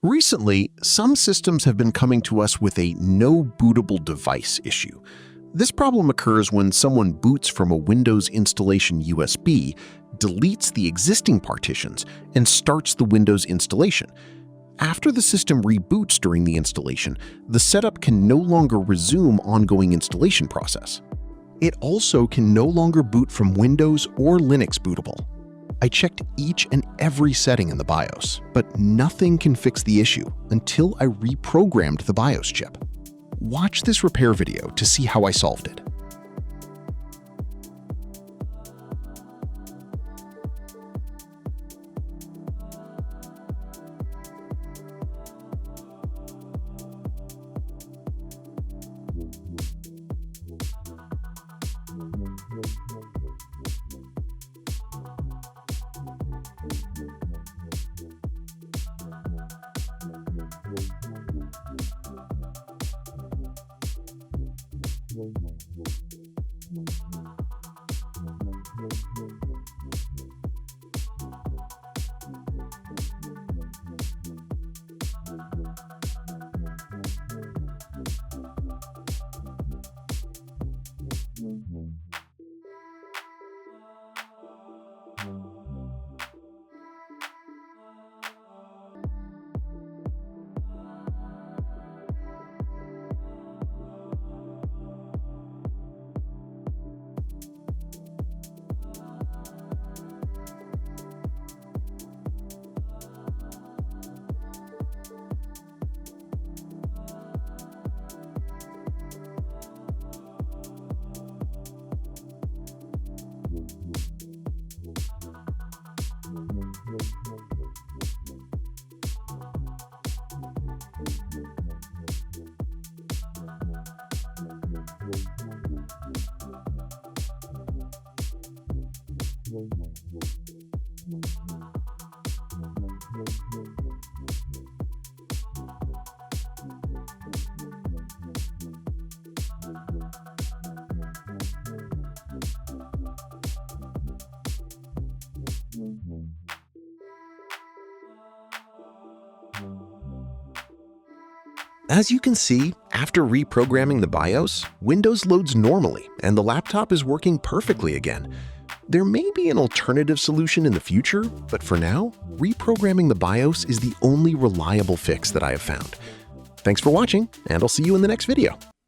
Recently, some systems have been coming to us with a no bootable device issue. This problem occurs when someone boots from a Windows installation USB, deletes the existing partitions, and starts the Windows installation. After the system reboots during the installation, the setup can no longer resume ongoing installation process. It also can no longer boot from Windows or Linux bootable. I checked each and every setting in the BIOS, but nothing can fix the issue until I reprogrammed the BIOS chip. Watch this repair video to see how I solved it. As you can see, after reprogramming the BIOS, Windows loads normally and the laptop is working perfectly again. There may be an alternative solution in the future, but for now, reprogramming the BIOS is the only reliable fix that I have found. Thanks for watching, and I'll see you in the next video.